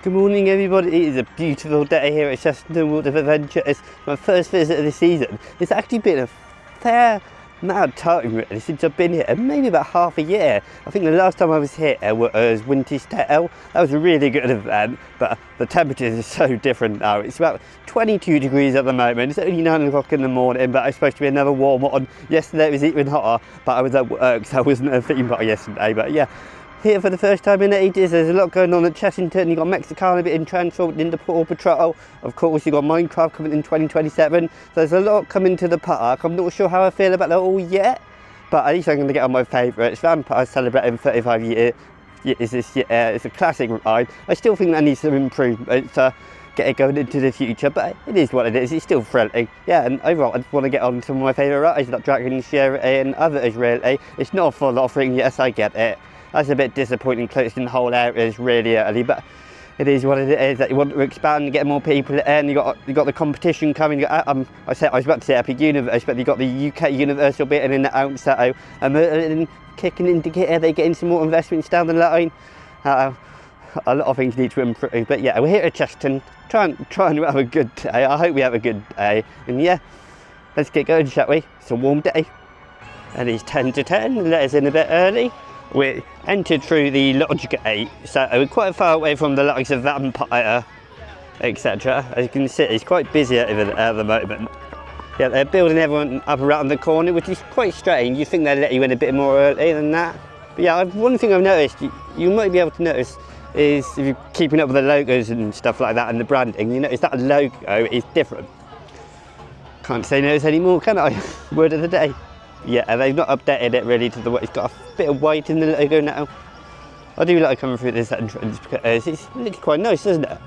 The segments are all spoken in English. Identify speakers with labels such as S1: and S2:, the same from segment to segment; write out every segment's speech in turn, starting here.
S1: Good morning everybody, it is a beautiful day here at Chessington World of Adventures. It's my first visit of the season. It's actually been a fair amount of time really since I've been here, maybe about half a year. I think the last time I was here was Winter's Tale. That was a really good event, but the temperatures are so different now. It's about 22 degrees at the moment. It's only 9 o'clock in the morning, but it's supposed to be another warm one. Yesterday it was even hotter, but I was at work, so I wasn't at a theme park yesterday. But yeah, here for the first time in ages. There's a lot going on at Chessington. You've got Mexicana being transformed into PAW Patrol. Of course, you've got Minecraft coming in 2027. So there's a lot coming to the park. I'm not sure how I feel about that all yet, but at least I'm going to get on my favourites. Vampire celebrating 35 years this year. It's a classic ride. I still think that needs some improvement to get it going into the future, but it is what it is. It's still thrilling. Yeah, and overall, I just want to get on some of my favourite rides like Dragon Share and others really. It's not a full offering, yes, I get it. That's a bit disappointing, closing the whole area is really early, but it is what it is. That you want to expand and get more people in. You got the competition coming. I was about to say Epic Universe, but you got the UK Universal bit in the outset. And kicking into gear, they're getting some more investments down the line. A lot of things need to improve, but yeah, we're here at Chessington, trying to have a good day. I hope we have a good day, and yeah, let's get going, shall we? It's a warm day, and it's 10 to 10. Let us in a bit early. We entered through the lodge gate, so we're quite far away from the likes of Vampire, etc. As you can see, it's quite busy over there at the moment. Yeah, they're building everyone up around the corner, which is quite strange. You think they'd let you in a bit more early than that. But yeah, one thing I've noticed, you might be able to notice, is if you're keeping up with the logos and stuff like that and the branding, you notice that logo is different. Can't say no anymore, can I? Word of the day. Yeah, they've not updated it really to the way. It's got a bit of white in the logo now. I do like coming through this entrance because it looks quite nice, doesn't it?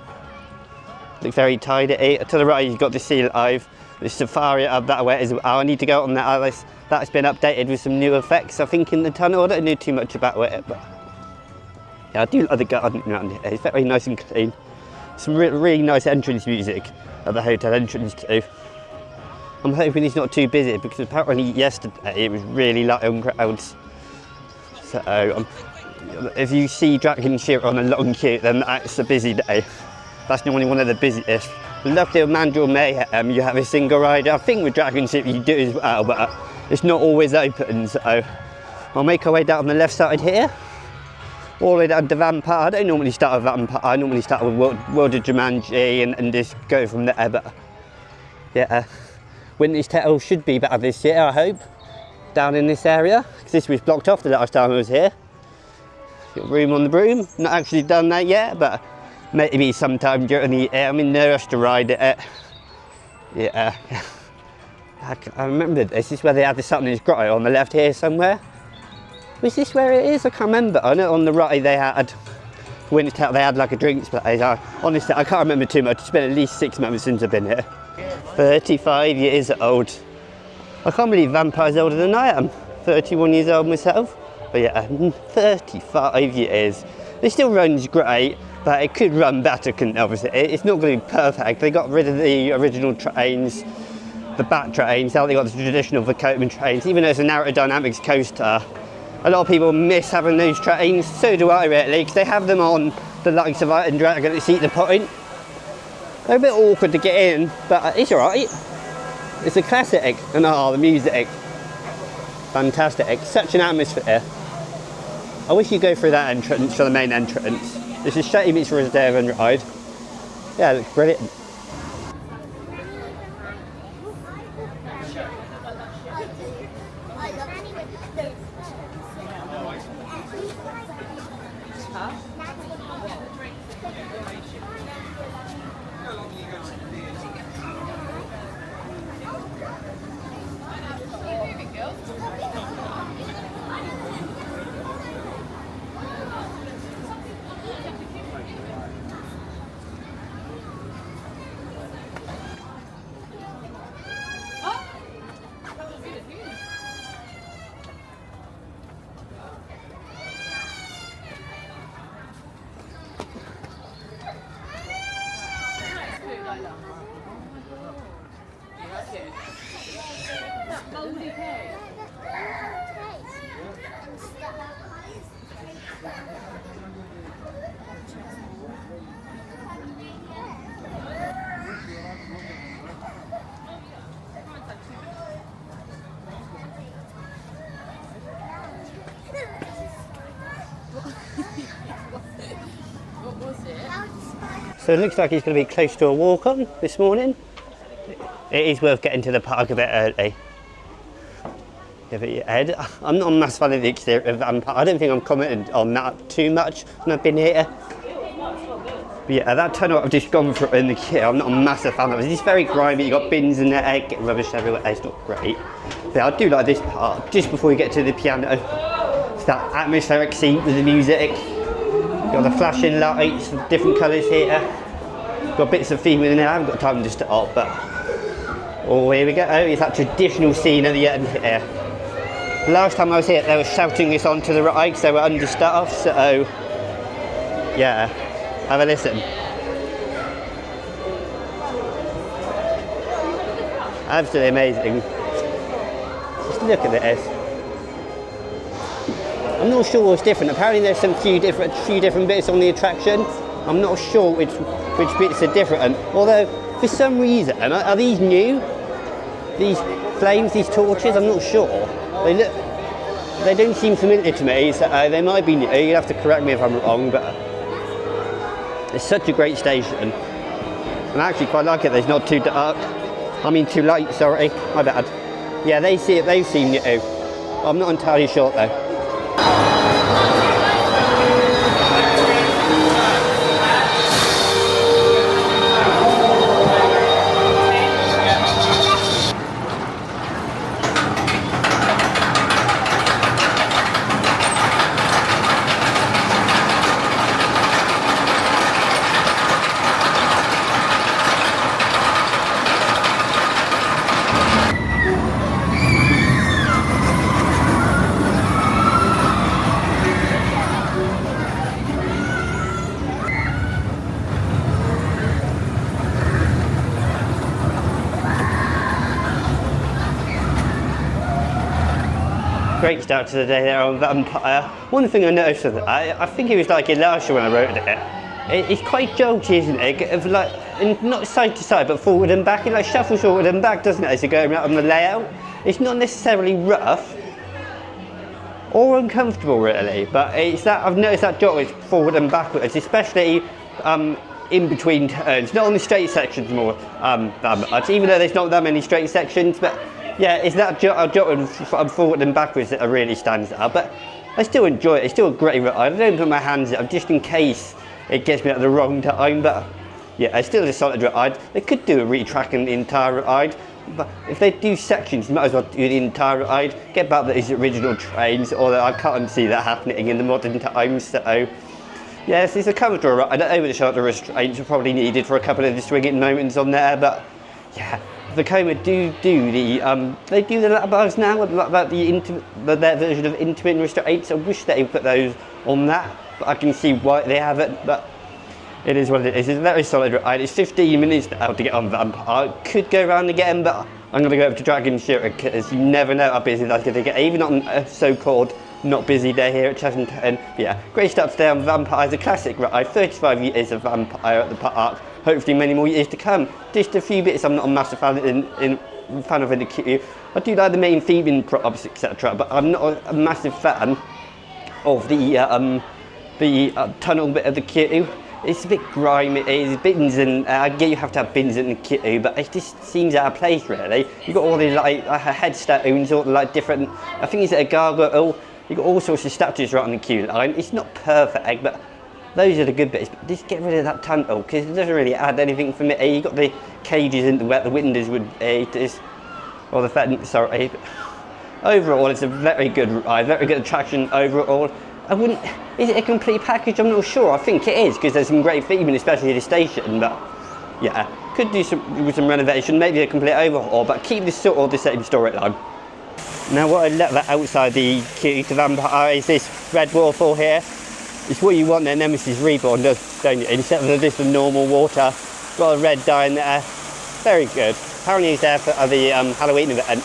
S1: Looks very tidy. To the right, you've got the Sea Live, the Zufari up that way as well. I need to go on that. That's been updated with some new effects, I think, in the tunnel. I don't know too much about it, but yeah, I do like the garden around here. It's very nice and clean. Some really nice entrance music at the hotel entrance too. I'm hoping it's not too busy because apparently yesterday it was really light on crowds. So if you see Dragon Ship on a long queue, then that's a busy day. That's normally one of the busiest. Luckily with Mandrill Mayhem you have a single rider. I think with Dragon Ship you do as well, but it's not always open. So I'll make our way down the left side here, all the way down to Vampire. I don't normally start with Vampire. I normally start with World of Jumanji and just go from there. But yeah. Winter's Tale should be better this year, I hope, down in this area, because this was blocked off the last time I was here. Got room on the broom, not actually done that yet, but maybe sometime during the year. I'm in no rush to ride it. Yeah, I remember this is where they had the Saturn's Grotto on the left here somewhere. Was this where it is? I can't remember. I know on the right they had, Winter's Tale, they had like a drinks place. Honestly, I can't remember too much. It's been at least 6 months since I've been here. 35 years old. I can't believe Vampire's older than I am. 31 years old myself. But yeah, 35 years. It still runs great, but it could run better, couldn't it? Obviously. It's not going to be perfect. They got rid of the original trains, the bat trains. Now they got the traditional Vekoma trains. Even though it's an aerodynamics coaster, a lot of people miss having those trains. So do I really, because they have them on the likes of Iron Dragon at Cedar Point. They're a bit awkward to get in, but it's alright. It's a classic, and the music, fantastic. Such an atmosphere. I wish you'd go through that entrance for the main entrance. It's a shame it's for a day and ride. Yeah, it looks brilliant. So it looks like it's going to be close to a walk-on this morning. It is worth getting to the park a bit early. Give it your head. I'm not a massive fan of the exterior of Vampire. I don't think I'm commenting on that too much when I've been here. But yeah, that tunnel I've just gone through in the kit, I'm not a massive fan of it. It's very grimy, you've got bins in there, get rubbish everywhere, it's not great. But yeah, I do like this part, just before you get to the piano. It's that atmospheric scene with the music. You've got the flashing lights, different colours here. Got bits of theme in there, I haven't got time to stop, but... Oh, here we go, it's that traditional scene at the end here. Last time I was here, they were shouting this onto the ride because they were understaffed, so... Yeah, have a listen. Absolutely amazing. Just look at this. I'm not sure what's different. Apparently there's some few different bits on the attraction. I'm not sure which bits are different. Although, for some reason, are these new? These flames, these torches? I'm not sure. They don't seem familiar to me, so they might be new. You'll have to correct me if I'm wrong, but it's such a great station. And I actually quite like it. It's not too dark. I mean too light, sorry. My bad. Yeah, they seem new. I'm not entirely sure though. Great start to the day there on Vampire. One thing I noticed with it, I think it was like it last year when I wrote it. It's quite jolty, isn't it? Of like, not side to side, but forward and back. It like shuffles forward and back, doesn't it, as you're going around on the layout? It's not necessarily rough or uncomfortable, really, but it's that I've noticed that jolt is forward and backwards, especially in between turns. Not on the straight sections more that much, even though there's not that many straight sections, but. Yeah, it's that jotting forward and backwards that really stands out, but I still enjoy it. It's still a great ride. I don't put my hands up just in case it gets me at the wrong time, but yeah, it's still a solid ride. They could do a retracking the entire ride, but if they do sections, you might as well do the entire ride. Get back to these original trains, although I can't see that happening in the modern times, so... Yes, it's a comfortable ride. Over the shoulder restraints are probably needed for a couple of the swinging moments on there, but yeah. Vekoma do the they do the lap bars now about their version of intermittent restraints. I wish they would put those on that, but I can see why they haven't. But it is what it is. It's a very solid ride. It's 15 minutes now to get on Vampire. I could go around again, but I'm going to go over to Dragon Shooter because you never know how busy that's going to get, even on a so-called not busy day here at Chessington. But yeah, great start today on Vampire. It's a classic ride. 35 years of Vampire at the park. Hopefully many more years to come. Just a few bits I'm not a massive fan of in the queue. I do like the main theming props, etc., but I'm not a massive fan of the tunnel bit of the queue. It's a bit grimy, it's bins, and I get you have to have bins in the queue, but it just seems out of place really. You've got all these like headstones, all the like different, I think it's a gargoyle. You've got all sorts of statues right on the queue line. It's not perfect, but those are the good bits. But just get rid of that tunnel because it doesn't really add anything for me. You've got the cages in where the windows would be, or the fence, sorry. But overall, it's a very good ride, very good attraction overall. Is it a complete package? I'm not sure. I think it is because there's some great theming, especially the station. But yeah, could do some renovation, maybe a complete overhaul, but keep this sort of the same storyline. Now what I left that outside the queue to Vampire is this red waterfall here. It's what you want their Nemesis Reborn does, don't you? Instead of just the normal water, got a red dye in there. Very good. Apparently it's there for the Halloween event.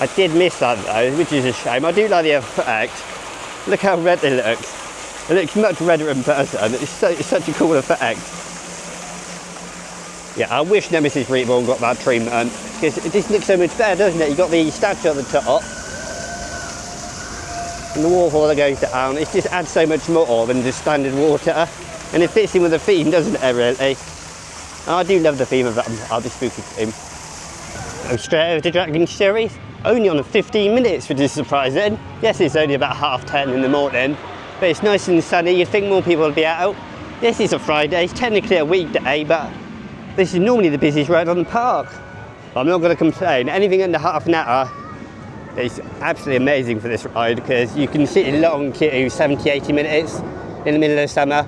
S1: I did miss that though, which is a shame. I do like the effect. Look how red it looks. It looks much redder in person. It's such a cool effect. Yeah, I wish Nemesis Reborn got that treatment because it just looks so much better, doesn't it? You've got the statue at the top and the waterfall that goes down. It just adds so much more than just standard water. And it fits in with the theme, doesn't it, really? And I do love the theme of that, the spooky theme. Go straight over to Dragon Sherry's. Only on 15 minutes, which is surprising. Yes, it's only about 10:30 in the morning, but it's nice and sunny. You'd think more people would be out. Yes, it's a Friday. It's technically a weekday, but this is normally the busiest ride on the park. I'm not going to complain. Anything under half an hour is absolutely amazing for this ride, because you can sit in long queue, 70-80 minutes in the middle of summer.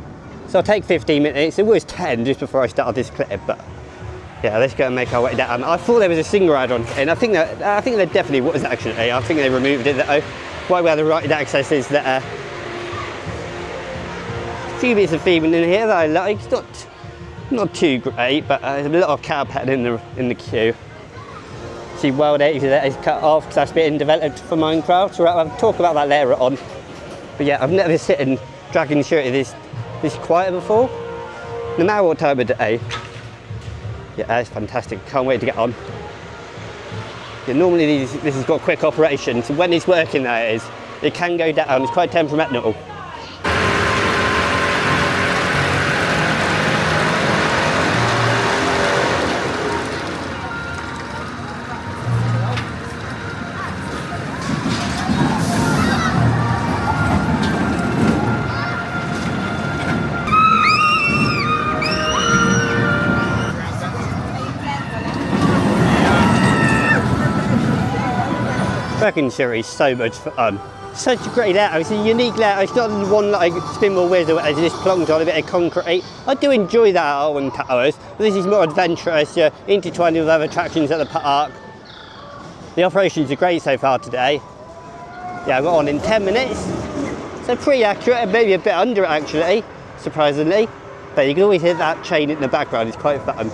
S1: So I'll take 15 minutes. It was 10 just before I started this clip, but yeah, let's go and make our way down. I thought there was a single ride on, and I think there definitely was actually. I think they removed it though. Right where the ride access is there. A few bits of theming in here that I like. It's not too great, but there's a lot of cowpet in the queue. See, Wild Acres there is cut off because that's been developed for Minecraft. So I'll talk about that later on. But yeah, I've never sit in Dragon Sherry this quiet before. No matter what time of day. Yeah, it's fantastic. Can't wait to get on. Yeah, normally this has got quick operation, so when it's working there it can go down. It's quite temperamental. Dragon Sherry is so much fun. Such a great layout. It's a unique layout. It's not the one like Spinball Wizard where it's just plonked on a bit of concrete. I do enjoy that Alwyn Towers, but this is more adventurous. You're intertwined with other attractions at the park. The operations are great so far today. Yeah, I got on in 10 minutes. So pretty accurate, maybe a bit under it actually, surprisingly. But you can always hear that chain in the background. It's quite fun.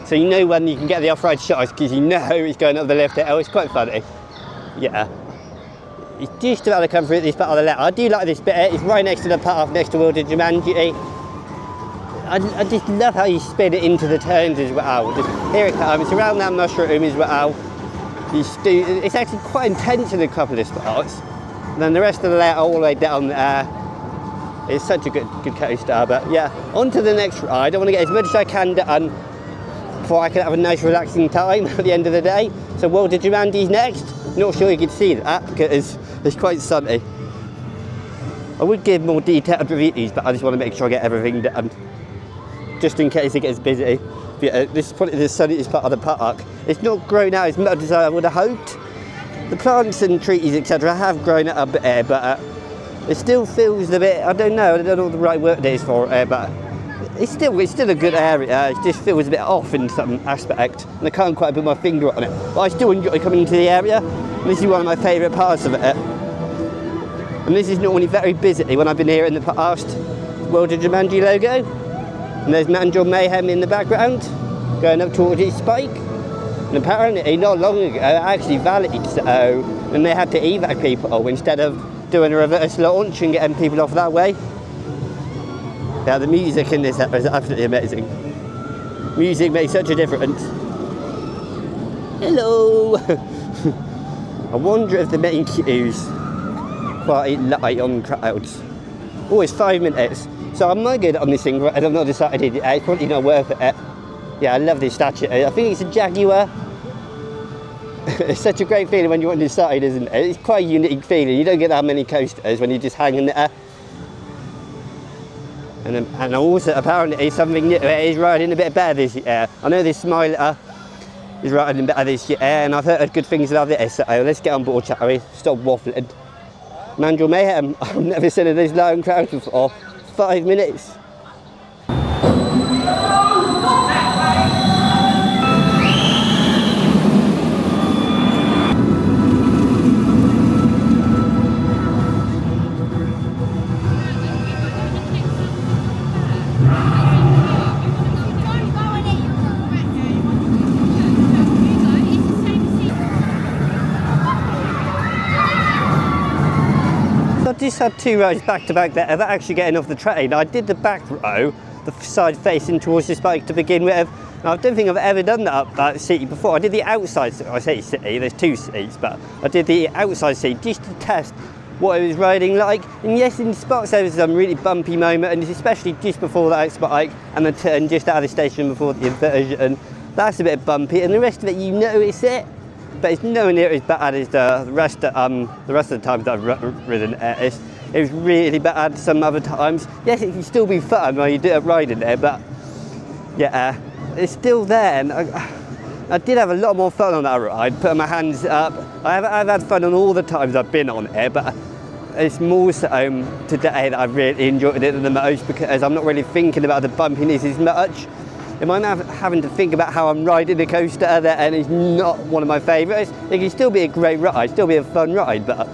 S1: So you know when you can get the off-ride shots because you know it's going up the lift hill. It's quite funny. Yeah, it's just about to come through this part of the letter. I do like this bit. It's right next to the path, next to World of Jumanji. I just love how you spin it into the turns as well. Just, here it comes. It's around that mushroom as well. It's actually quite intense in a couple of spots. And then the rest of the letter all the way down there. It's such a good coaster. But yeah, on to the next ride. I want to get as much as I can done before I can have a nice relaxing time at the end of the day. So World of Jumanji's next. Not sure you can see that because it's quite sunny. I would give more detailed reviews, but I just want to make sure I get everything done, just in case it gets busy. But yeah, this is probably the sunniest part of the park. It's not grown out as much as I would have hoped. The plants and trees, etc., have grown out a bit here, but it still feels a bit. I don't know what the right word is for it, but it's still a good area. It just feels a bit off in some aspect, and I can't quite put my finger on it. But I still enjoy coming into the area. This is one of my favourite parts of it. And this is normally very busy when I've been here in the past. World of Jumanji logo. And there's Mandrill Mayhem in the background, going up towards its spike. And apparently, not long ago, it actually validated so, and they had to evac people instead of doing a reverse launch and getting people off that way. Yeah, the music in this episode is absolutely amazing. Music makes such a difference. Hello! I wonder if the main queue's quite light on crowds. Oh, it's 5 minutes. So I might get on this thing, right? I've not decided yet. It's probably not worth it. Yeah, I love this statue. I think it's a jaguar. It's such a great feeling when you're on this side, isn't it? It's quite a unique feeling. You don't get that many coasters when you're just hanging there. And also, apparently, something new is riding a bit better this year. I know this Smiler is riding better this year, and I've heard good things about this, so let's get on board, shall we? Stop waffling. Mandrill Mayhem, I've never seen this long crowd before. 5 minutes. I just had 2 rows back to back there, that actually getting off the train. I did the back row, the side facing towards this bike to begin with. And I don't think I've ever done that up that seat before. I did the outside, I say seat, there's 2 seats, but I did the outside seat just to test what it was riding like. And yes, in spots there was some really bumpy moment, and especially just before that spike and the turn just out of the station before the inversion. That's a bit bumpy, and the rest of it you notice it, but it's nowhere near as bad as the rest of the times that I've ridden it. It was really bad some other times. Yes, it can still be fun while you do it riding there, but yeah, it's still there. And I did have a lot more fun on that ride, putting my hands up. I've had fun on all the times I've been on it, but it's more so today that I've really enjoyed it the most, because I'm not really thinking about the bumpiness as much. If I'm having to think about how I'm riding the coaster, and it's not one of my favourites, it can still be a great ride, still be a fun ride, but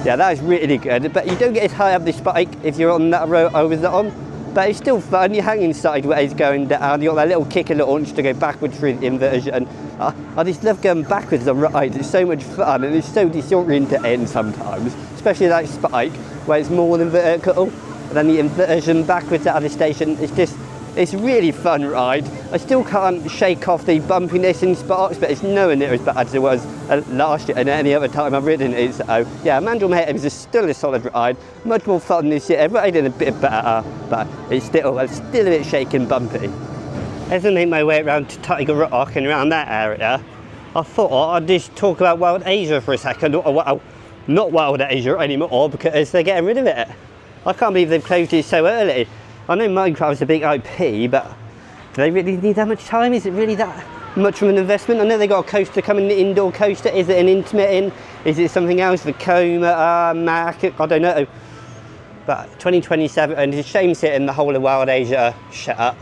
S1: yeah, that is really good. But you don't get as high up the spike if you're on that road I was on, but it's still fun. You're hanging sideways going down, you've got that little kicker launch to go backwards through the inversion. I just love going backwards on rides, it's so much fun, and it's so disorientating sometimes, especially that spike where it's more than vertical, and then the inversion backwards out of the station. It's a really fun ride. I still can't shake off the bumpiness in spots, but it's nowhere near as bad as it was last year and any other time I've ridden it. So yeah, Mandrill Mayhem is still a solid ride, much more fun this year, riding a bit better, but it's still a bit shaky and bumpy. As I make my way around to Tiger Rock and around that area, I thought I'd just talk about Wild Asia for a second. Well, not Wild Asia anymore, because they're getting rid of it. I can't believe they've closed it so early. I know Minecraft's a big IP, but do they really need that much time? Is it really that much of an investment? I know they got a coaster coming, the indoor coaster. Is it an intimate? Is it something else? Vekoma, Mac? I don't know. But 2027, and it's a shame seeing the whole of Wild Asia shut up.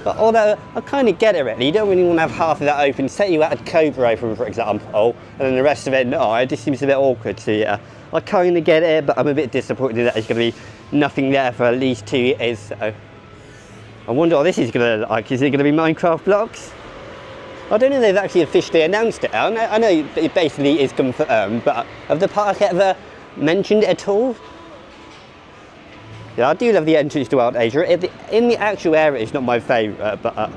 S1: But although I kind of get it really, you don't really want to have half of that open. Say you had Cobra open, for example, and then the rest of it, no, it just seems a bit awkward. So yeah, I kind of get it, but I'm a bit disappointed that there's going to be nothing there for at least 2 years. So I wonder what this is going to look like. Is it going to be Minecraft blocks? I don't know if they've actually officially announced it. I know it basically is confirmed, but have the park ever mentioned it at all? Yeah, I do love the entrance to Wild Asia. In the actual area, it's not my favourite, but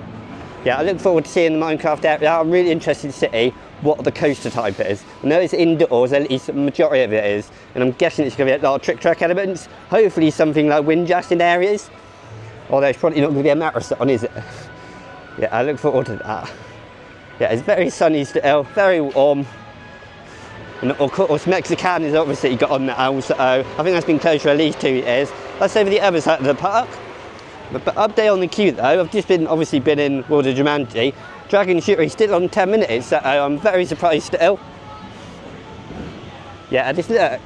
S1: yeah, I look forward to seeing the Minecraft area. I'm really interested to see what the coaster type is. I know it's indoors, at least the majority of it is, and I'm guessing it's going to be a lot of trick track elements, hopefully something like windjust areas, although it's probably not going to be a marathon, is it? Yeah, I look forward to that. Yeah, it's very sunny still, very warm, and of course Mexican is obviously got on now, so I think that's been closed for at least 2 years. That's over the other side of the park. But update on the queue though, I've just obviously been in World of Jumanji. Dragon Shooter is still on 10 minutes, so I'm very surprised still. Yeah, just look,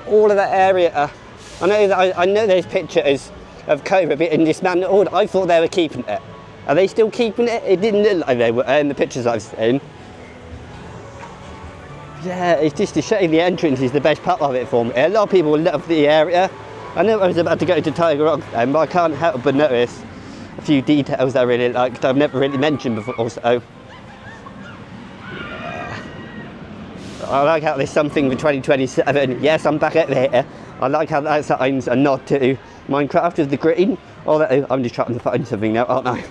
S1: all of that area. I know there's pictures of Cobra being dismantled. I thought they were keeping it. Are they still keeping it? It didn't look like they were in the pictures I've seen. Yeah, it's just a shame the entrance is the best part of it for me. A lot of people love the area. I know I was about to go to Tiger Rock then, but I can't help but notice a few details that I really liked I've never really mentioned before, so yeah. I like how there's something for 2027. Yes, I'm back at there. I like how that signs a nod to Minecraft with the green, although I'm just trying to find something now, aren't I?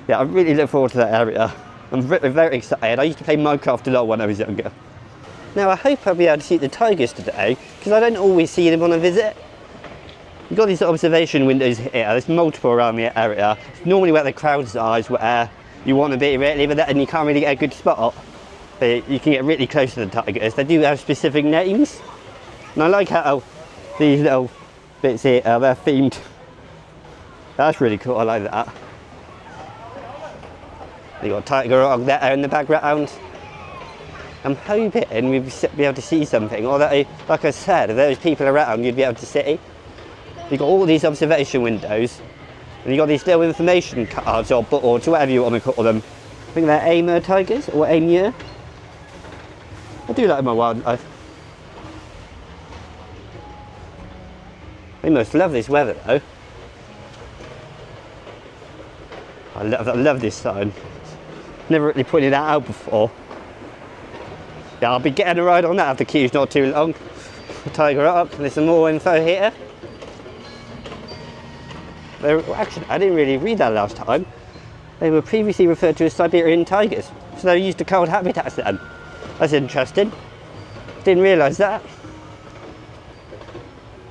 S1: Yeah, I really look forward to that area. I'm very excited. I used to play Minecraft a lot when I was younger. Now I hope I'll be able to see the tigers today, because I don't always see them on a visit. You've got these observation windows here, there's multiple around the area. It's normally where the crowds are, is where you want to be really, but then you can't really get a good spot. But you can get really close to the tigers. They do have specific names. And I like how these little bits here, they're themed. That's really cool, I like that. You've got Tiger Rock there in the background. I'm hoping we'll be able to see something, although, like I said, if there was people around, you'd be able to see. You've got all these observation windows, and you've got these little information cards, or boards, whatever you want to call them. I think they're Amur tigers, or Amur. I do like my wildlife. They must love this weather though. I love this sign. Never really pointed that out before. Yeah, I'll be getting a ride on that if the queue's not too long. Tiger Rock, there's some more info here. Actually, I didn't really read that last time. They were previously referred to as Siberian tigers, so they're used to cold habitats then. That's interesting. Didn't realise that.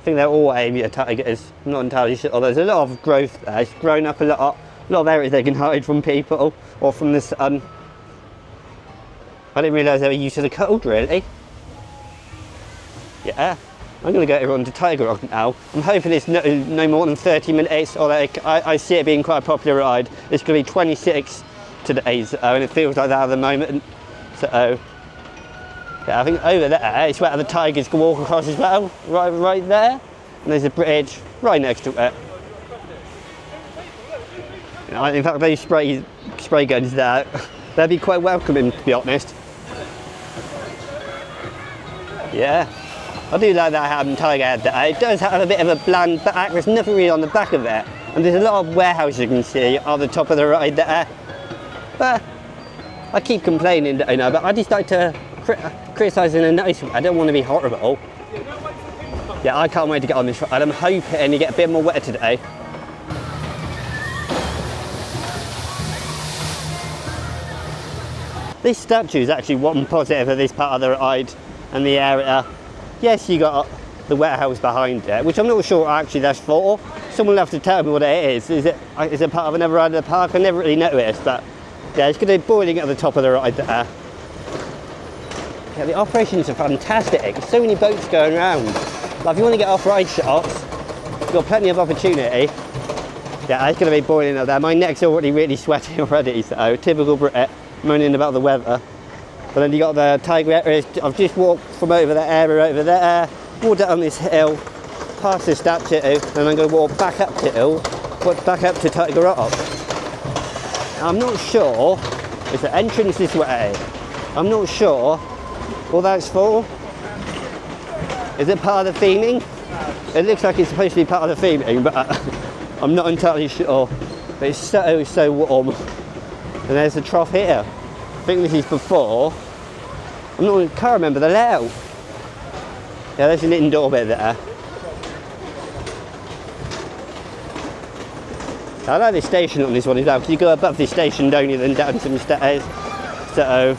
S1: think they're all Amy tigers. I'm not entirely sure. Oh, there's a lot of growth there. It's grown up a lot of areas they can hide from people or from the sun. I didn't realise they were used to the cold, really. Yeah, I'm going to go on to Tiger Rock now. I'm hoping it's no more than 30 minutes, although I see it being quite a popular ride. It's going to be 26 today, and it feels like that at the moment. So, yeah, I think over there, it's where the tigers can walk across as well, right there. And there's a bridge right next to it. You know, in fact, those spray guns there, they'd be quite welcoming, to be honest. Yeah, I do like that tiger head there. It does have a bit of a bland back, there's nothing really on the back of it. And there's a lot of warehouses you can see on the top of the ride there. But I keep complaining, you know, but I just like to criticise in a nice way. I don't want to be horrible. Yeah, I can't wait to get on this ride. I'm hoping to get a bit more wet today. This statue is actually one positive of this part of the ride and the area. Yes, you got the warehouse behind it, which I'm not sure actually that's for. Someone will have to tell me what it is. Is it part of another ride of the park? I never really noticed, but yeah, it's going to be boiling at the top of the ride there. Yeah, the operations are fantastic. There's so many boats going around. Like, if you want to get off-ride shots, you've got plenty of opportunity. Yeah, it's going to be boiling up there. My neck's already really sweaty already, so typical Brit, moaning about the weather. But then you got the tiger area. I've just walked from over that area over there, walked down this hill, past the statue, and I'm going to walk back up the hill, back up to Tiger Rock. I'm not sure, there's an entrance this way. I'm not sure what that's for. Is it part of the theming? It looks like it's supposed to be part of the theming, but I'm not entirely sure. But it's so warm. And there's a trough here. I think this is before. Can't remember the layout. Yeah, there's an indoor bit there. I like the station on this one as well, because you go above this station, don't you, then down some stairs. So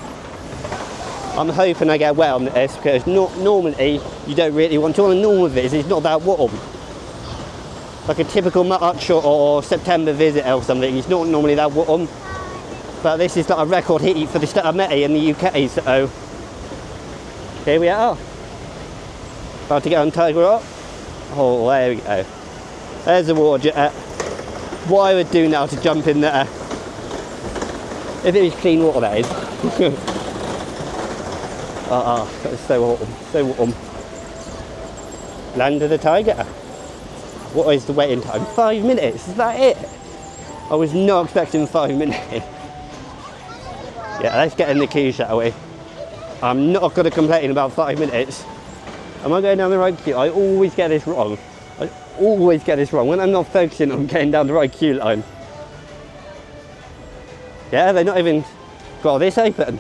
S1: I'm hoping I get wet on this, because normally you don't really want to. On a normal visit, it's not that warm. Like a typical March or September visit or something, it's not normally that warm. But this is like a record heat for the start of May in the UK, so here we are. About to get on Tiger Rock. Oh, there we go. There's the water jet. What I would do now to jump in there, if it was clean water, that is. It's so warm, so warm. Land of the tiger. What is the waiting time? 5 minutes, is that it? I was not expecting 5 minutes. Yeah, let's get in the queue, shall we? I'm not going to complain about 5 minutes. Am I going down the right queue? I always get this wrong. I always get this wrong when I'm not focusing on getting down the right queue line. Yeah, they're not even got this open.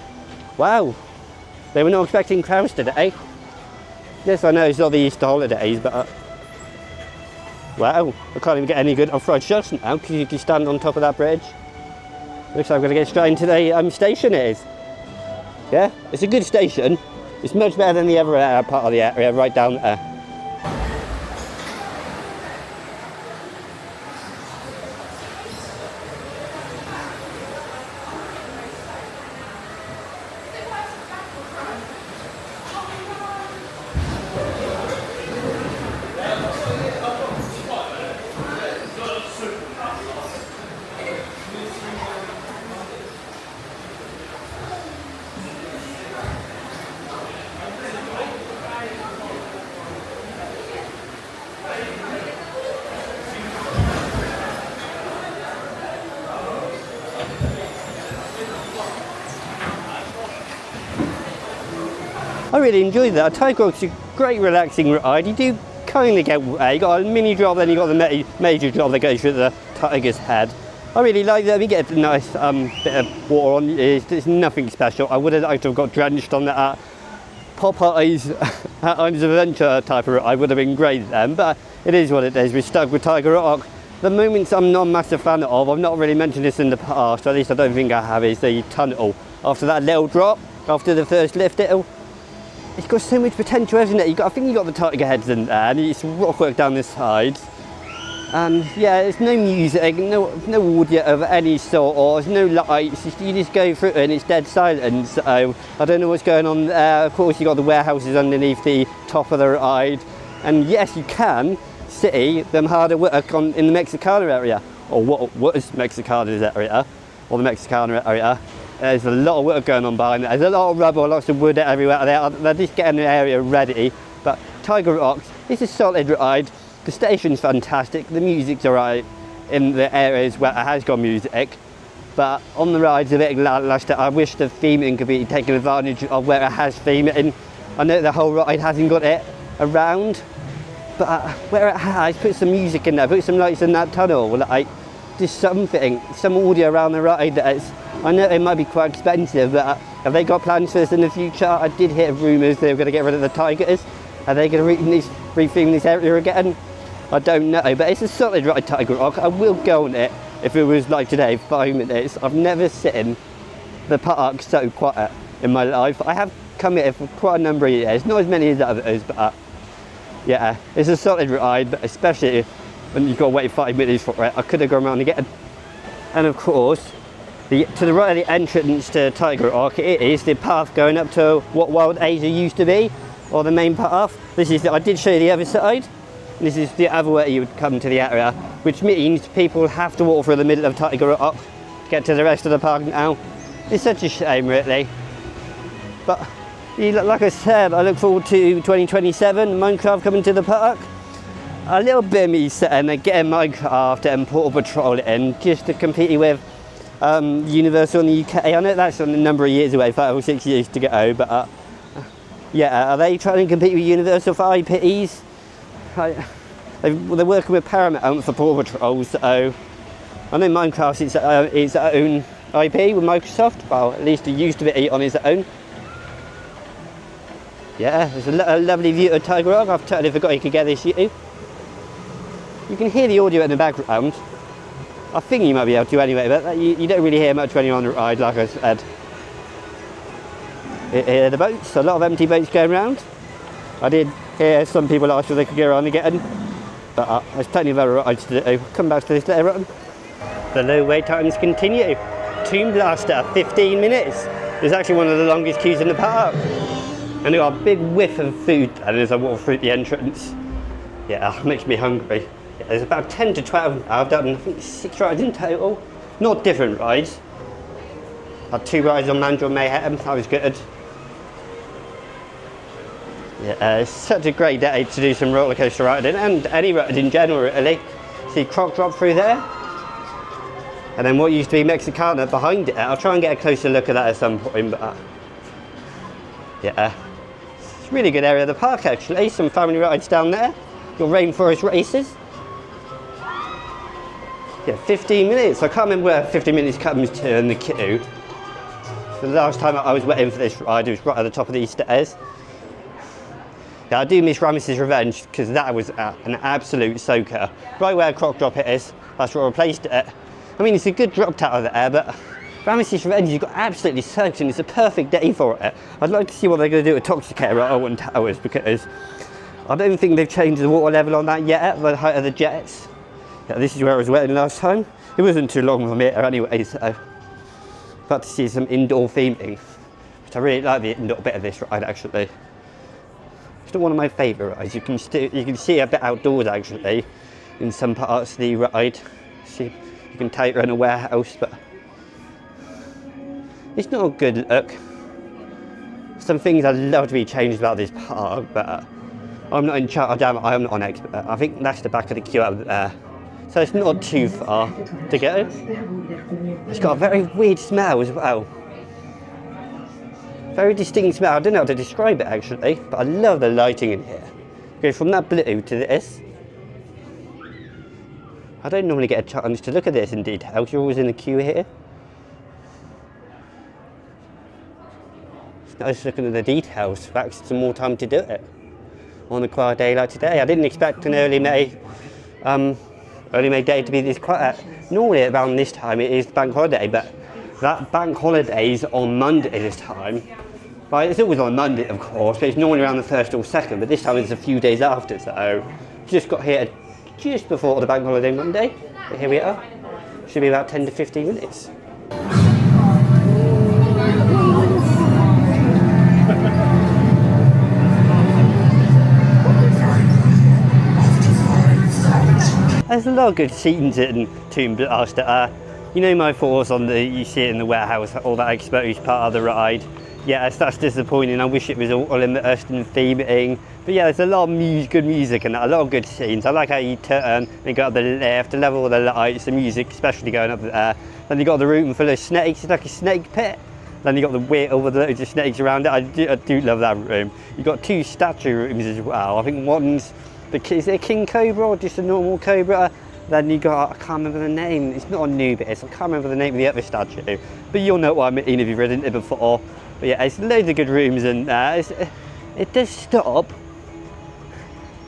S1: Wow. They were not expecting crowds today. Yes, I know it's not the Easter holidays, but wow, I can't even get any good off-road shots now because you can stand on top of that bridge. Looks like I'm going to get straight into the station it is. Yeah, it's a good station. It's much better than the other part of the area right down there. I really enjoyed that. Tiger Rock's a great relaxing ride. You do kind of get wet. You got a mini drop, then you got the major drop that goes through the tiger's head. I really like that. We get a nice bit of water on. It's nothing special. I would have liked to have got drenched on that Popeye's Islands of Adventure type of ride. I would have been great then, but it is what it is. We're stuck with Tiger Rock. The moments I'm not a massive fan of, I've not really mentioned this in the past, or at least I don't think I have, is the tunnel. After that little drop, after the first lift hill, it's got so much potential, hasn't it? I think you got the tiger heads in there, and it's rock work down the sides. And yeah, there's no music, no audio of any sort, or there's no lights. You just go through it and it's dead silent. So I don't know what's going on there. Of course, you got the warehouses underneath the top of the ride, and yes, you can see them harder work in the Mexicana area, or what is Mexicana's area, or the Mexicana area. There's a lot of work going on behind there. There's a lot of rubble, lots of wood everywhere. They're just getting the area ready. But Tiger Rocks is a solid ride. The station's fantastic. The music's alright in the areas where it has got music. But on the rides, a bit lackluster. I wish the theming could be taken advantage of where it has theming. I know the whole ride hasn't got it around, but where it has, put some music in there, put some lights in that tunnel, like just something, some audio around the ride. I know it might be quite expensive, but have they got plans for this in the future? I did hear rumours they were going to get rid of the tigers. Are they going to retheme this area again? I don't know, but it's a solid ride, Tiger Rock. I will go on it if it was like today, 5 minutes. I've never seen the park so quiet in my life. I have come here for quite a number of years, not as many as others, but yeah, it's a solid ride, but especially when you've got to wait 5 minutes for it. I could have gone around again. And of course, to the right of the entrance to Tiger Rock, it is the path going up to what Wild Asia used to be, or the main path. I did show you the other side. This is the other way you would come to the area, which means people have to walk through the middle of Tiger Rock to get to the rest of the park now. It's such a shame, really. But like I said, I look forward to 2027, Minecraft coming to the park. A little bit of me sitting there getting Minecraft and PAW Patrol in just to compete with Universal in the UK. I know that's a number of years away, 5 or 6 years to go, but yeah, are they trying to compete with Universal for IPs? They're working with Paramount for PAW Patrol, so I know Minecraft is its own IP with Microsoft. Well, at least it used to be on its own. Yeah, there's a lovely view of Tiger Rock. I've totally forgot you could get this view. You can hear the audio in the background. I think you might be able to anyway, but you don't really hear much when you're on the ride, like I said. You hear the boats, a lot of empty boats going around. I did hear some people ask if they could go around again, but there's plenty of other rides to do. Come back to this later on. The low wait times continue. Tomb Blaster, 15 minutes. It's actually one of the longest queues in the park. And I got a big whiff of food as I walk through the entrance. Yeah, it makes me hungry. Yeah, there's about 10 to 12 now. I've done, I think, 6 rides in total. Not different rides. I had 2 rides on Mandrill Mayhem, that was good. Yeah, it's such a great day to do some roller coaster riding, and any ride in general, really. See Croc Drop through there. And then what used to be Mexicana behind it. I'll try and get a closer look at that at some point, but yeah. It's a really good area of the park, actually. Some family rides down there. Your rainforest races. Yeah, 15 minutes. I can't remember where 15 minutes comes to in the queue. The last time I was waiting for this ride, it was right at the top of these stairs. Yeah, I do miss Ramesses Revenge because that was an absolute soaker. Right where Croc Drop it is, that's where I replaced it. I mean, it's a good drop out of the air, but Ramesses Revenge, you've got absolutely soaked and it's a perfect day for it. I'd like to see what they're going to do with Toxicator at Owen Towers, because I don't think they've changed the water level on that yet, by the height of the jets. Yeah, this is where I was waiting last time. It wasn't too long from here anyway, so about to see some indoor theming, which I really like the indoor bit of this ride, actually. It's not one of my favourite rides. You can see a bit outdoors, actually, in some parts of the ride. See, you can take her in a warehouse, but it's not a good look. Some things I'd love to be changed about this park, but I'm not in charge. Damn it, I'm not an expert. I think that's the back of the queue up there, so it's not too far to go. It's got a very weird smell as well. Very distinct smell. I don't know how to describe it, actually, but I love the lighting in here. Go from that blue to this. I don't normally get a chance to look at this in detail. You're always in the queue here. It's nice looking at the details. In fact, some more time to do it on a quiet day like today. I didn't expect an early May day to be this quiet. Normally around this time it is bank holiday, but that bank holiday is on Monday this time. Right, it's always on Monday, of course, but it's normally around the 1st or 2nd, but this time it's a few days after, so just got here just before the bank holiday Monday. But here we are. Should be about 10 to 15 minutes. There's a lot of good scenes in Toon Blaster. You know my thoughts on you see it in the warehouse, all that exposed part of the ride. Yeah, that's disappointing. I wish it was all in the Austin theming. But yeah, there's a lot of good music and a lot of good scenes. I like how you turn and go up the left, the level of the lights, the music especially going up there. Then you got the room full of snakes, it's like a snake pit. Then you got the wheel with loads of snakes around it. I do love that room. You've got 2 statue rooms as well. I think one's is it a king cobra or just a normal cobra? Then you got, I can't remember the name, it's not Anubis, I can't remember the name of the other statue. But you'll know what I mean if you've ridden it before. But yeah, it's loads of good rooms and it does stop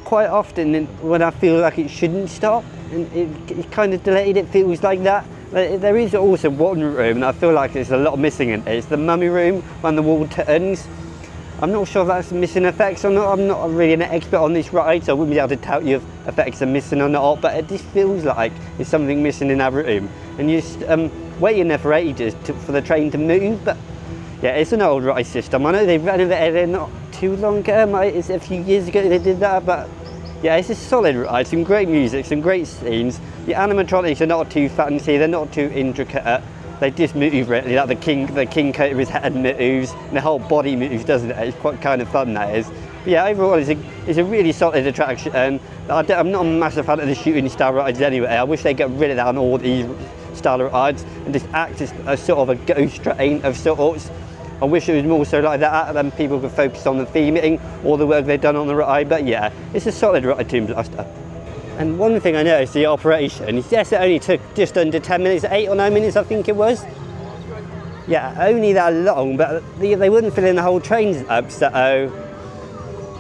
S1: quite often when I feel like it shouldn't stop. And it kind of delayed, it feels like that. But there is also one room and I feel like there's a lot missing in it. It's the mummy room when the wall turns. I'm not sure if that's missing effects or not. I'm not really an expert on this ride, so I wouldn't be able to tell you if effects are missing or not, but it just feels like there's something missing in that room. And you're just waiting there for ages for the train to move, but yeah, it's an old ride system. I know they renovated it not too long ago, it's a few years ago they did that, but yeah, it's a solid ride, some great music, some great scenes. The animatronics are not too fancy, they're not too intricate. They just move really, like the king cobra's head moves, and the whole body moves, doesn't it? It's quite kind of fun, that is. But yeah, overall it's a really solid attraction. And I'm not a massive fan of the shooting star rides anyway. I wish they'd get rid of that on all these style of rides and just act as a sort of a ghost train of sorts. I wish it was more so like that, and then people could focus on the theming or the work they've done on the ride. But yeah, it's a solid ride, Toon Blaster. And one thing I noticed, the operation, yes, it only took just under 10 minutes, 8 or 9 minutes I think it was. Yeah, only that long, but they wouldn't fill in the whole trains up, so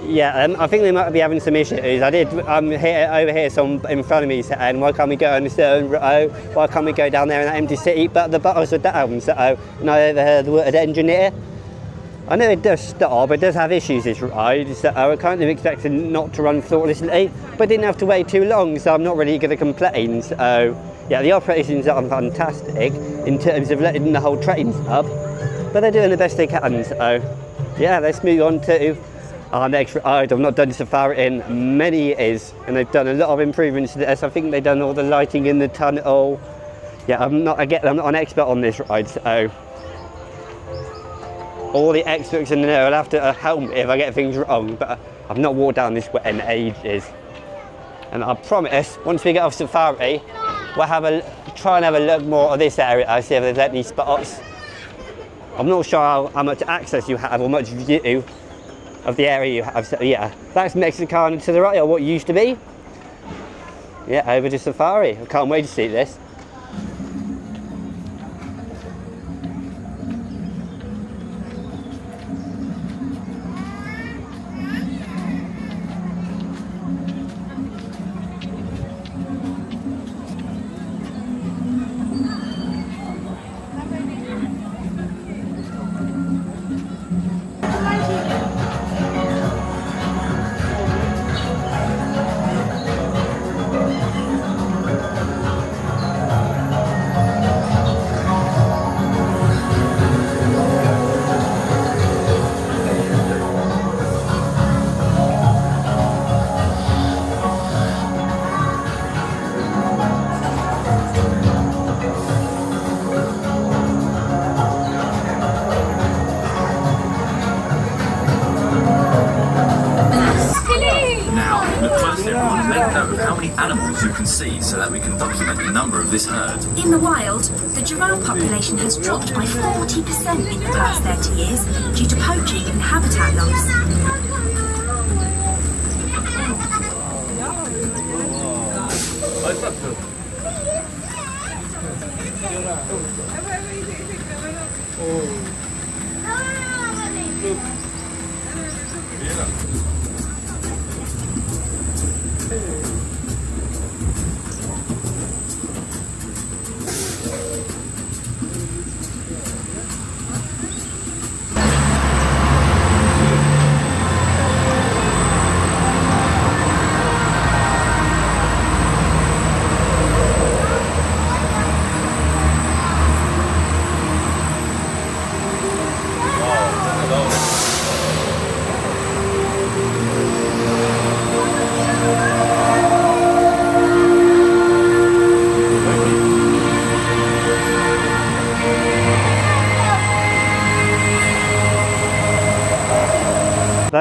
S1: yeah, I think they might be having some issues. I'm over here, someone in front of me saying, why can't we go on a certain row, why can't we go down there in that empty city, but the buttons are down, so, and I overheard the word engineer. I know it does stop, it does have issues this ride, so I kind of expected not to run flawlessly, but didn't have to wait too long, so I'm not really going to complain. So yeah, the operations are fantastic in terms of letting the whole train up, but they're doing the best they can. So yeah, let's move on to our next ride. I've not done Zufari in many years, and they've done a lot of improvements to this. I think they've done all the lighting in the tunnel. Yeah, I'm not an expert on this ride, so all the experts in there will have to help me if I get things wrong, but I've not walked down this way in ages. And I promise, once we get off Zufari, we'll try and have a look more at this area, see if there's any spots. I'm not sure how much access you have or much view of the area you have. So yeah, that's Mexican to the right, or what used to be. Yeah, over to Zufari. I can't wait to see this.
S2: How many animals you can see so that we can document the number of this herd.
S3: In the wild, the giraffe population has dropped by 40% in the past 30 years due to poaching and habitat loss.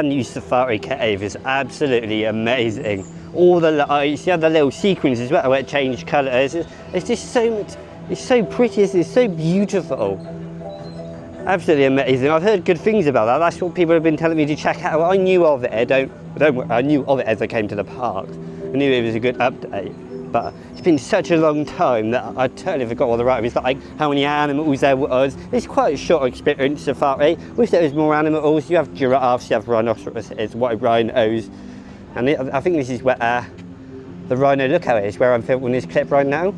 S1: that new Zufari cave is absolutely amazing. All the lights, you have the little sequence as well where it changed colours. It's just so much, it's so pretty, it's so beautiful. Absolutely amazing. I've heard good things about that. That's what people have been telling me to check out. I knew of it. I knew of it as I came to the park. I knew it was a good update. But it's been such a long time that I totally forgot what the ride was like, how many animals there was. It's quite a short experience, Zufari. Wish there was more animals. You have giraffes, you have rhinoceroses, white rhinos. And I think this is where the rhino lookout is, where I'm filming this clip right now.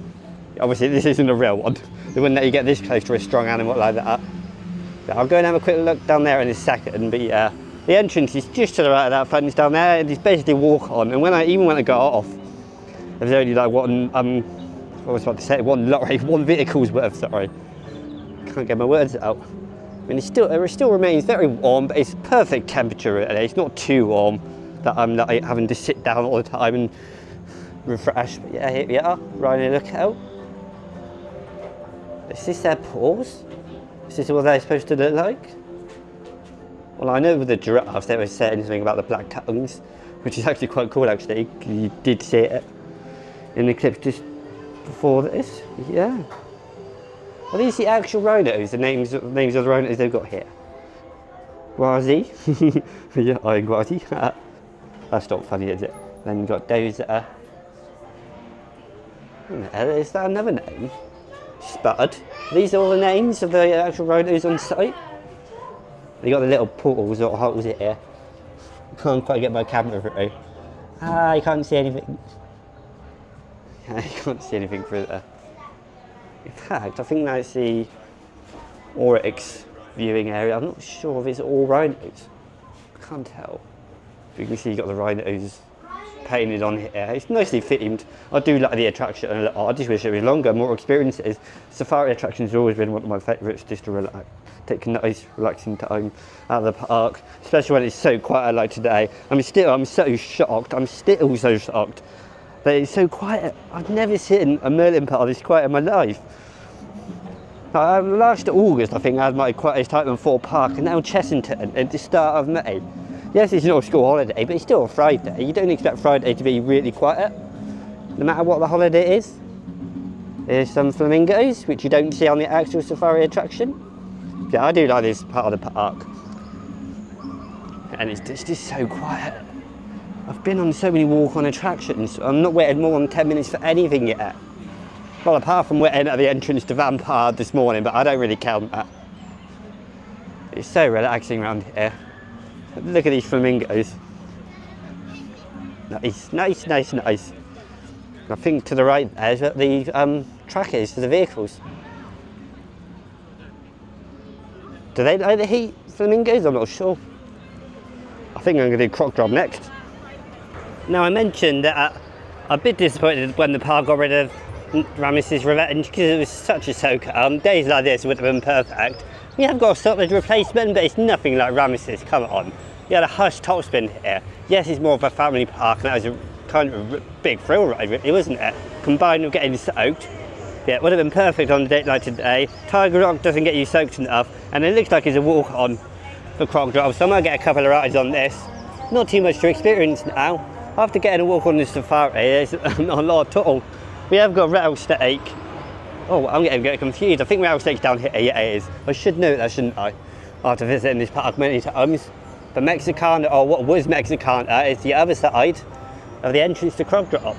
S1: Obviously this isn't a real one. They wouldn't let you get this close to a strong animal like that. But I'll go and have a quick look down there in a second, but yeah. The entrance is just to the right of that fence down there, and it's basically walk on. And even when I got off, there was only like one lorry, one vehicle's worth, sorry. Can't get my words out. I mean, it still remains very warm, but it's perfect temperature really. It's not too warm that I'm like having to sit down all the time and refresh. But yeah, here we are, Rhino Lookout. Is this their paws? Is this what they're supposed to look like? Well, I know with the giraffes they were saying something about the black tongues, which is actually quite cool actually. You did see it in the clip just before this, yeah. Are these the actual rhinos, the names of the rhinos they've got here? Gwazi, yeah, I'm Gwazi. That's not funny, is it? Then you've got those that are... Is that another name? Spud. These are all the names of the actual rhinos on site. They got the little portals or holes here. Can't quite get my camera through. Ah, you can't see anything. You can't see anything through there. In fact, I think that's the Oryx viewing area. I'm not sure if it's all rhinos. I can't tell. You can see you've got the rhinos painted on here. It's nicely themed. I do like the attraction a lot. I just wish it was longer, more experiences. Safari attractions have always been one of my favourites, just to relax. Take a nice relaxing time out of the park, especially when it's so quiet like today. I'm so shocked. I'm still so shocked that it's so quiet. I've never seen a Merlin park this quiet in my life. Last August, I think, I had my quietest time in Fort Park, and now Chessington at the start of May. Yes, it's not a school holiday, but it's still a Friday. You don't expect Friday to be really quiet, no matter what the holiday is. There's some flamingos, which you don't see on the actual safari attraction. Yeah, I do like this part of the park. And it's just so quiet. I've been on so many walk-on attractions. I'm not waiting more than 10 minutes for anything yet. Well, apart from waiting at the entrance to Vampire this morning, but I don't really count that. It's so relaxing around here. Look at these flamingos. Nice, nice, nice, nice. I think to the right there is where the track is for the vehicles. Do they like the heat, flamingos? I'm not sure. I think I'm going to do Croc Drop next. Now, I mentioned that I'm a bit disappointed when the park got rid of Ramesses Revenge because it was such a soaker. Days like this would have been perfect. We have got a solid replacement, but it's nothing like Ramesses, come on. You had a Hush Topspin here. Yes, it's more of a family park, and that was a kind of a big thrill ride, really, wasn't it? Combined with getting soaked. Yeah, it would have been perfect on a date like today. Tiger Rock doesn't get you soaked enough, and it looks like it's a walk-on for Croc Drop, so I might get a couple of rides on this. Not too much to experience now. After getting a walk on the safari, there's not a lot at all. We have got rattlesnake. Oh, I'm getting confused. I think rattlesnake's down here. Yeah, it is. I should know that, shouldn't I? After visiting this park many times. But Mexicana, or what was Mexicana, is the other side of the entrance to Croc Drop.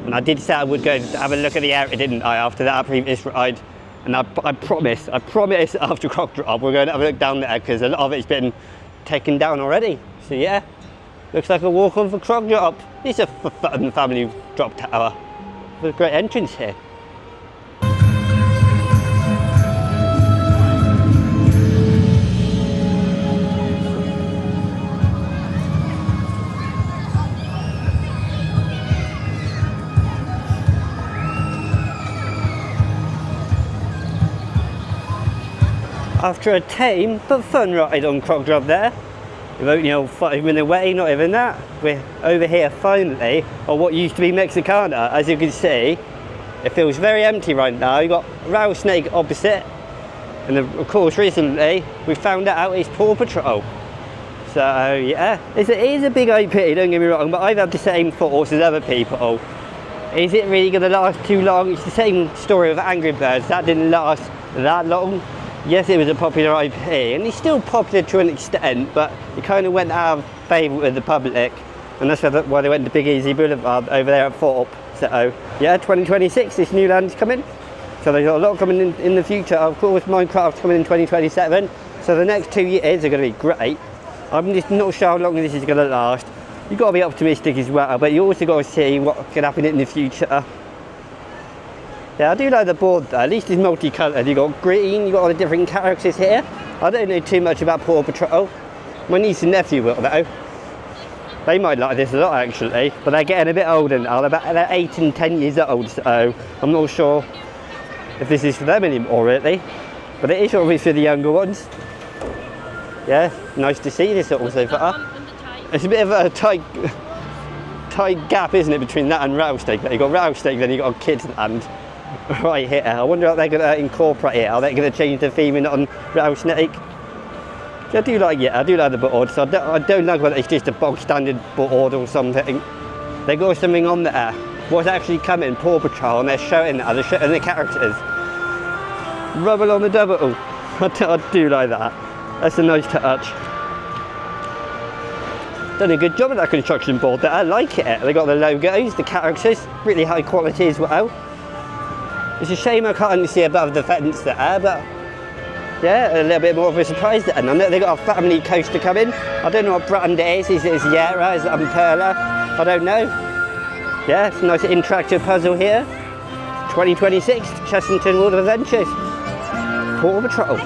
S1: And I did say I would go have a look at the area, didn't I, after that previous ride. And I promise after Croc Drop we're going to have a look down there because a lot of it's been taken down already. So yeah, looks like a walk on for Croc Drop. It's a fun family drop tower with a great entrance here. After a tame but fun ride on Croc Drop there, we're only 5 minutes away, not even that. We're over here finally on what used to be Mexicana. As you can see, it feels very empty right now. You've got Rattlesnake opposite, and of course recently we found out it's PAW Patrol. So yeah, it is a big IP, don't get me wrong, but I've had the same thoughts as other people. Is it really going to last too long? It's the same story with Angry Birds. That didn't last that long. Yes, it was a popular IP, and it's still popular to an extent, but it kind of went out of favour with the public, and that's why they went to Big Easy Boulevard over there at Thorpe. So yeah, 2026, this new land's coming. So there's a lot coming in the future. Of course, Minecraft's coming in 2027. So the next 2 years are going to be great. I'm just not sure how long this is going to last. You've got to be optimistic as well, but you also got to see what can happen in the future. Yeah, I do like the board though. At least it's multicoloured. You've got green, you've got all the different characters here. I don't know too much about PAW Patrol. My niece and nephew will though. They might like this a lot actually, but they're getting a bit older now. They're 8 and 10 years old, so I'm not sure if this is for them anymore really. But it is obviously for the younger ones. Yeah, nice to see this also far. It's a bit of a tight gap, isn't it, between that and Rattlesnake? You've got Rattlesnake, then you've got Kids Land right here. I wonder how they're going to incorporate it. Are they going to change the theming on Rattlesnake? I do like the board, so I don't like whether it's just a bog standard board or something. They got something on there. What's actually coming, PAW Patrol, and they're showing that, they're showing the characters. Rubble on the double. I do like that. That's a nice touch. Done a good job of that construction board there. I like it. They got the logos, the characters, really high quality as well. It's a shame I can't see above the fence there, but yeah, a little bit more of a surprise there. And I know they got a family coaster coming. I don't know what brand it is. Is it Sierra? Is it Umbrella? I don't know. Yeah, it's a nice interactive puzzle here. 2026, Chessington World of Adventures. PAW Patrol.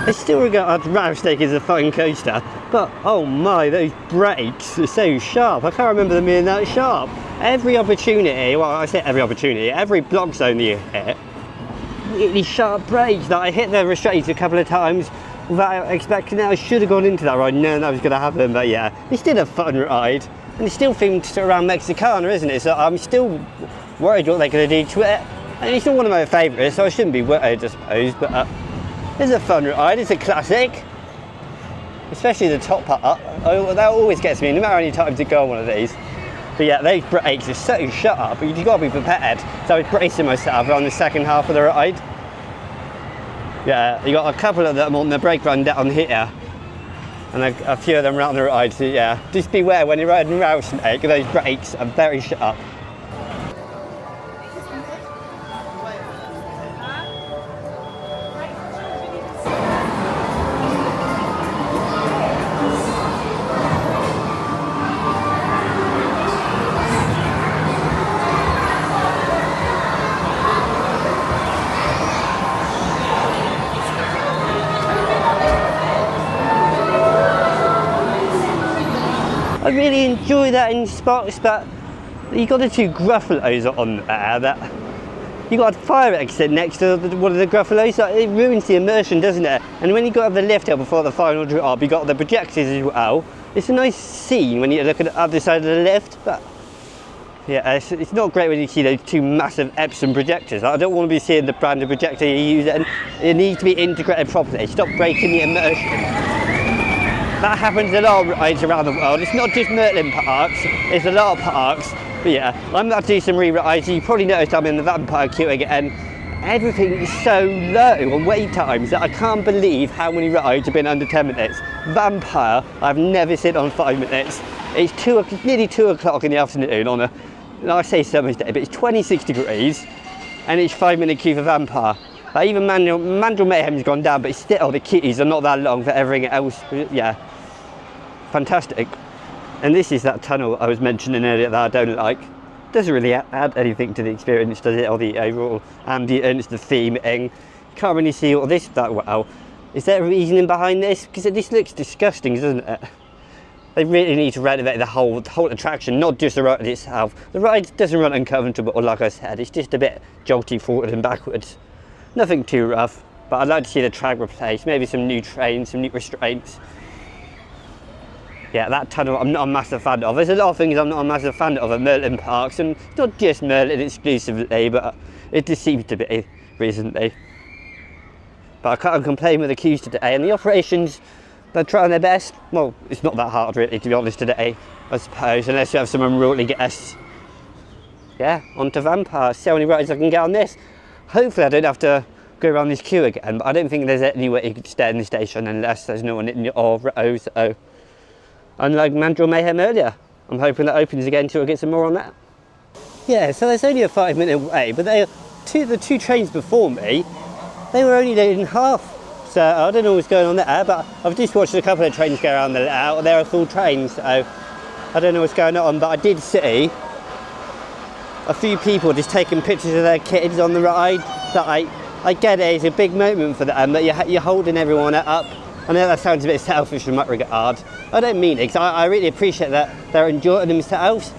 S1: I still regard Rattlesnake as a fine coaster, but oh my, those brakes are so sharp. I can't remember them being that sharp. Every opportunity, well I say every opportunity, every block zone you hit, really sharp brakes. That I hit the restraints a couple of times without expecting it. I should have gone into that ride knowing that was going to happen, but yeah, it's still a fun ride. And it's still themed around Mexicana, isn't it? So I'm still worried what they're going to do to it. And it's not one of my favourites, so I shouldn't be worried, I suppose, but it's a fun ride, it's a classic. Especially the top part, that always gets me, no matter how many times I go on one of these. But yeah, those brakes are so sharp, but you've got to be prepared. So I was bracing myself on the second half of the ride. Yeah, you got a couple of them on the brake run down here. And a few of them around the ride, so yeah. Just beware when you're riding Rattlesnake, those brakes are very sharp. I really enjoy that in spots, but you got the two Gruffalos on there that you got a fire exit next to one of the Gruffalos, so it ruins the immersion, doesn't it? And when you got up the lift hill before the final drop, you got the projectors as well. It's a nice scene when you look at the other side of the lift, but yeah, it's not great when you see those two massive Epson projectors. I don't want to be seeing the brand of projector you use, and it needs to be integrated properly. Stop breaking the immersion. That happens a lot of rides around the world. It's not just Merlin parks, it's a lot of parks. But yeah, I'm about to do some re-rides. You probably noticed I'm in the vampire queue again. Everything is so low on wait times that I can't believe how many rides have been under 10 minutes. Vampire, I've never seen on 5 minutes. It's nearly 2 o'clock in the afternoon on I say summer's day, but it's 26 degrees and it's 5-minute queue for Vampire. Even Mandrill Mayhem's gone down, but still the queues are not that long for everything else. Yeah, fantastic. And this is that tunnel I was mentioning earlier that I don't like. Doesn't really add anything to the experience, does it? Or the overall ambience, the theming. Can't really see all this that well. Is there a reasoning behind this? Because this looks disgusting, doesn't it? They really need to renovate the whole attraction, not just the ride itself. The ride doesn't run uncomfortable, like I said. It's just a bit jolty forward and backwards. Nothing too rough, but I'd like to see the track replaced. Maybe some new trains, some new restraints. Yeah, that tunnel I'm not a massive fan of. There's a lot of things I'm not a massive fan of at Merlin parks, and not just Merlin exclusively, but it just seems to be recently. But I can't complain with the queues today, and the operations, they're trying their best. Well, it's not that hard really, to be honest, today, I suppose, unless you have some unruly guests. Yeah, on to Vampire. See how many rides I can get on this. Hopefully I don't have to go around this queue again, but I don't think there's any way you could stay in the station unless there's no one in your row, so. Unlike Mandrill Mayhem earlier, I'm hoping that opens again till I get some more on that. Yeah, so there's only a 5-minute wait, but the two trains before me, they were only late in half. So I don't know what's going on there, but I've just watched a couple of trains go around the layout. They're a full train, so I don't know what's going on, but I did see a few people just taking pictures of their kids on the ride. That I get it, it's a big moment for them, but you're holding everyone up. I know that sounds a bit selfish in that regard. I don't mean it, because I really appreciate that they're enjoying themselves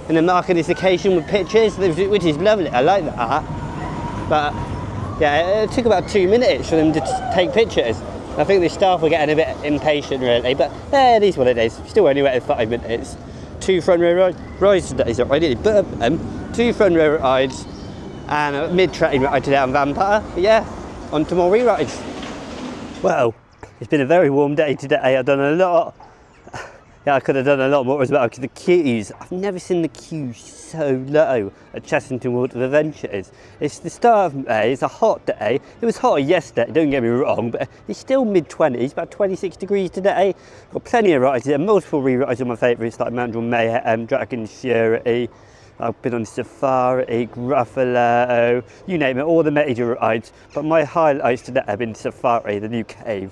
S1: and they're marking this occasion with pictures, which is lovely. I like that. But yeah, it took about 2 minutes for them to take pictures. I think the staff were getting a bit impatient really, but yeah, it is what it is. Still only waited 5 minutes. 2 front row rides today, so I did 2 front row rides and a mid-train ride today on Vampire. But yeah, on to more re-rides. Well, it's been a very warm day today. I've done a lot. Yeah, I could have done a lot more as well, because the queues, I've never seen the queues so low at Chessington World of Adventures. It's the start of May, it's a hot day. It was hotter yesterday, don't get me wrong, but it's still mid-20s, about 26 degrees today. Got plenty of rides there, multiple re-rides on my favourites like Mandrill Mayhem, Dragon Fury. I've been on Zufari, Gruffalo, you name it, all the major rides. But my highlights today have been Zufari, the new cave.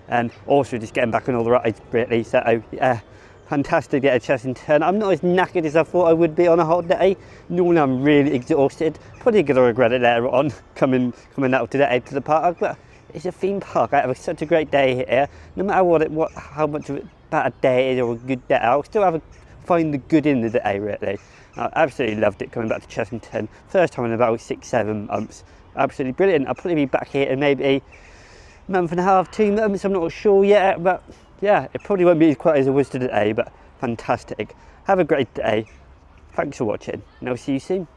S1: And also just getting back on all the rides really. So yeah, fantastic day at Chessington. I'm not as knackered as I thought I would be on a hot day. Normally I'm really exhausted. Probably going to regret it later on, coming out today to the park. But it's a theme park. I have such a great day here. No matter how much of a bad day it is or a good day, I'll still find the good in the day really. I absolutely loved it coming back to Chessington. First time in about 6-7 months. Absolutely brilliant. I'll probably be back here in maybe a month and a half, 2 months, I'm not sure yet, but yeah, it probably won't be as quiet as it was today, but fantastic. Have a great day. Thanks for watching, and I'll see you soon.